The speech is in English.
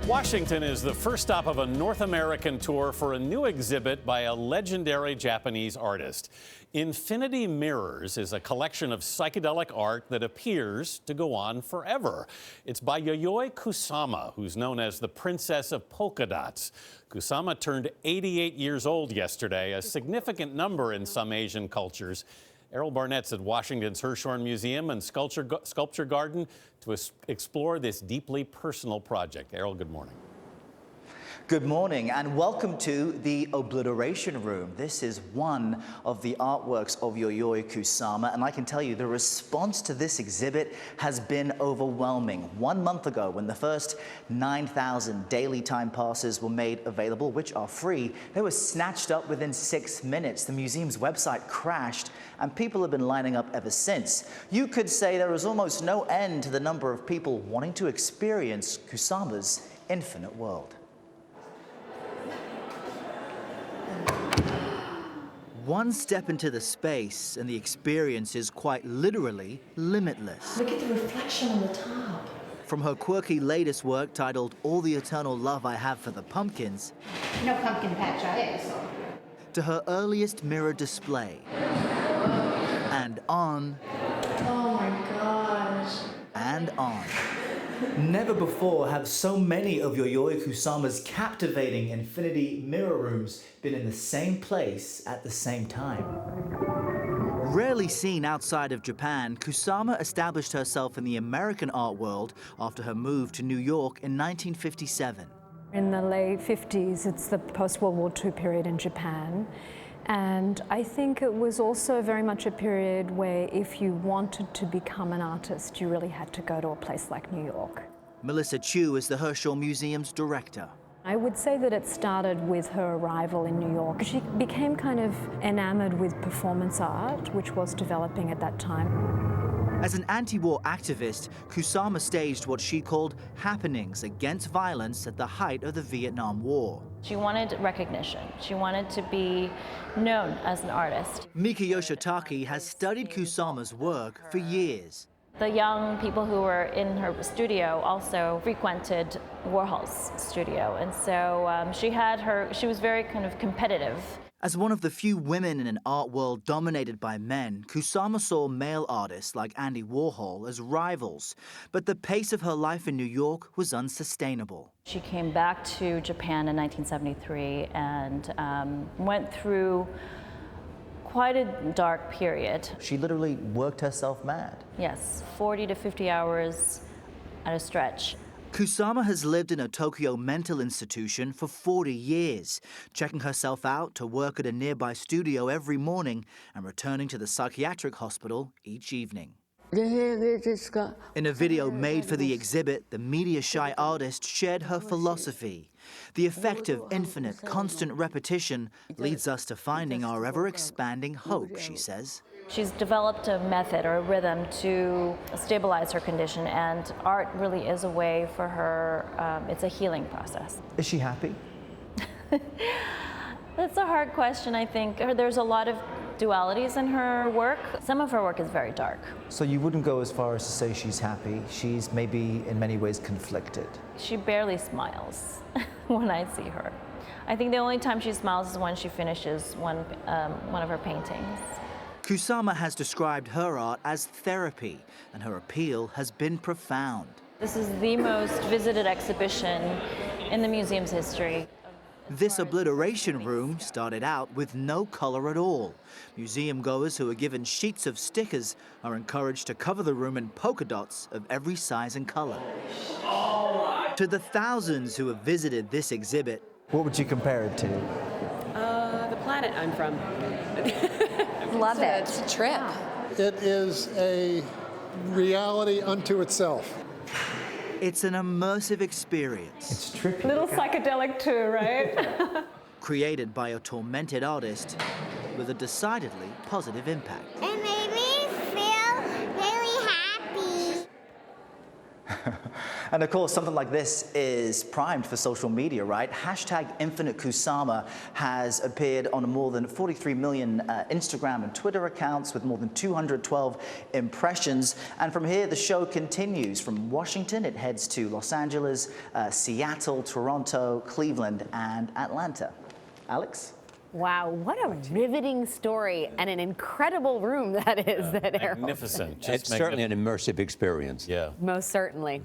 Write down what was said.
Washington is the first stop of a North American tour for a new exhibit by a legendary Japanese artist. Infinity Mirrors is a collection of psychedelic art that appears to go on forever. It's by Yayoi Kusama, who's known as the Princess of Polka Dots. Kusama turned 88 years old yesterday, a significant number in some Asian cultures. Errol Barnett's at Washington's Hirshhorn Museum and Sculpture Garden to explore this deeply personal project. Errol, good morning. Good morning and welcome to the Obliteration Room. This is one of the artworks of Yayoi Kusama, and I can tell you the response to this exhibit has been overwhelming. 1 month ago, when the first 9,000 daily time passes were made available, which are free, they were snatched up within 6 minutes. The museum's website crashed, and people have been lining up ever since. You could say there is almost no end to the number of people wanting to experience Kusama's infinite world. One step into the space and the experience is quite literally limitless. Look at the reflection on the top. From her quirky latest work titled All the Eternal Love I Have for the Pumpkins, No pumpkin patch I ever saw. to her earliest mirror display. And on. Oh my gosh. And on. Never before have so many of Yayoi Kusama's captivating infinity mirror rooms been in the same place at the same time. Rarely seen outside of Japan, Kusama established herself in the American art world after her move to New York in 1957. In the late 50s, it's the post-World War II period in Japan. And I think it was also very much a period where if you wanted to become an artist, you really had to go to a place like New York. Melissa Chu is the Hirshhorn Museum's director. I would say that it started with her arrival in New York. She became kind of enamored with performance art, which was developing at that time. As an anti-war activist, Kusama staged what she called happenings against violence at the height of the Vietnam War. She wanted recognition. She wanted to be known as an artist. Mika Yoshitake has studied Kusama's work for years. The young people who were in her studio also frequented Warhol's studio, and so she was very kind of competitive. As one of the few women in an art world dominated by men, Kusama saw male artists like Andy Warhol as rivals, but the pace of her life in New York was unsustainable. She came back to Japan in 1973 and went through quite a dark period. She literally worked herself mad. Yes, 40 to 50 hours at a stretch. Kusama has lived in a Tokyo mental institution for 40 years, checking herself out to work at a nearby studio every morning and returning to the psychiatric hospital each evening. In a video made for the exhibit, the media-shy artist shared her philosophy. The effect of infinite, constant repetition leads us to finding our ever-expanding hope, she says. She's developed a method or a rhythm to stabilize her condition, and art really is a way for her, it's a healing process. Is she happy? That's a hard question, I think. There's a lot of dualities in her work. Some of her work is very dark. So you wouldn't go as far as to say she's happy. She's maybe in many ways conflicted. She barely smiles when I see her. I think the only time she smiles is when she finishes one of her paintings. Kusama has described her art as therapy, and her appeal has been profound. This is the most visited exhibition in the museum's history. This obliteration room started out with no color at all. Museum goers who are given sheets of stickers are encouraged to cover the room in polka dots of every size and color. To the thousands who have visited this exhibit, what would you compare it to? The planet I'm from. Love it. It's a trip. It is a reality unto itself. It's an immersive experience. It's trippy. A little psychedelic too, right? Created by a tormented artist with a decidedly positive impact. It made me feel really happy. And of course, something like this is primed for social media, right? Hashtag Infinite Kusama has appeared on more than 43 million Instagram and Twitter accounts with more than 212 impressions. And from here, the show continues. From Washington, it heads to Los Angeles, Seattle, Toronto, Cleveland, and Atlanta. Alex? Wow, what a riveting story and an incredible room that is. That Errol. Magnificent. It's certainly an immersive experience. Yeah. Most certainly.